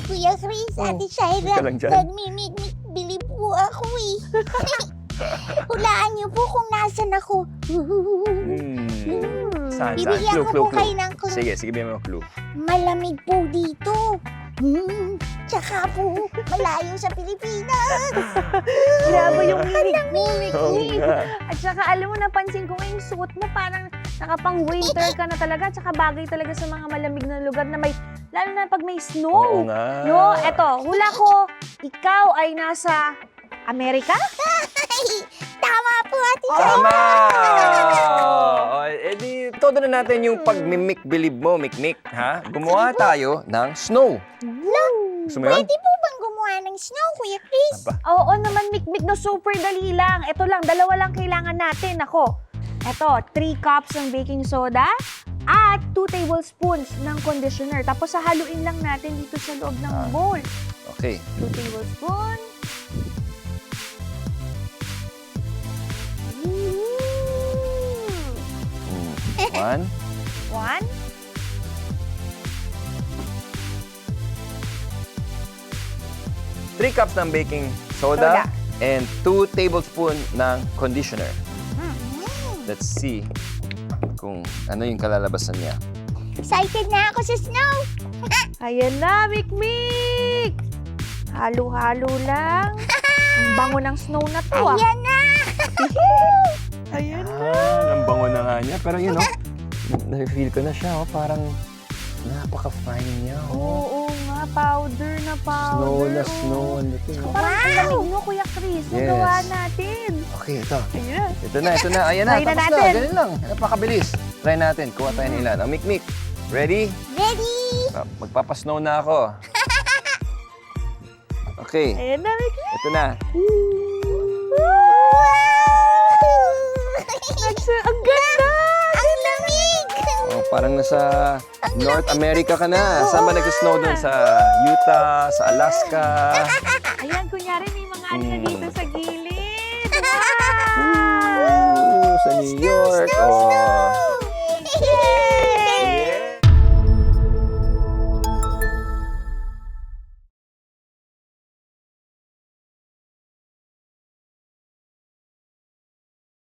Kuya Chris, Ate ka Shaira, lang dyan. nagmimik-bili po ako eh. Hulaan niyo po kung nasan ako. Saan? Bibigyan ko po kayo ng clue. Sige, bigyan mo clue. Malamig po dito. Tsaka po, malayo sa Pilipinas. Grabe yung hilig mo, Oo Mickey. nga. At saka alam mo, napansin ko ngayong suot mo, parang nakapang winter ka na talaga. At saka bagay talaga sa mga malamig na lugar na may, lalo na pag may Oo snow. nga. No, eto, hula ko, ikaw ay nasa Amerika? Tama po, Ate Shaira. Tama! Edi, todo na natin yung pag-mimic-believe mo, Mikmik, ha? Gumawa tayo ng snow. Gusto mo yun? Pwede po bang gumawa ng snow, Kuya Chris? Aba. Oo naman, Mikmik, no, super dali lang. Ito lang, dalawa lang kailangan natin. Ako, eto, 3 cups ng baking soda at 2 tablespoons ng conditioner. Tapos sahaluin lang natin dito sa loob ng bowl. Okay. 2 tablespoons. One. 1. Three cups ng baking soda, and 2 tablespoon ng conditioner. Let's see kung ano yung kalalabasan niya. Excited na ako sa snow. Ayan na, Mikmik! Halo-halo lang. Ang bango ng snow na to, ah. Ayan na. Ayan na. Ang bango na nga niya. Pero yun, na-feel ko na siya, parang napaka-fine niya. Oo nga, powder na powder. Snow na oh. snow. Ano to, no? Parang ang lamig mo, Kuya Chris. Nagawa natin. Okay, ito. Ayan. Ito na. Ayan na. Try na Tapos na. natin. Ganun lang. Napakabilis. Try natin. Kuha tayo ng ilan. Mikmik. Ready? Ready? Magpapasnow na ako. Okay. Ayan na, Mikmik. Ito na. Ang ganda! Ang lamig. Oh, parang nasa North America ka na. Saan ba nag-snow doon? Sa Utah, sa Alaska. Ayan, kunyari may mga ano na dito sa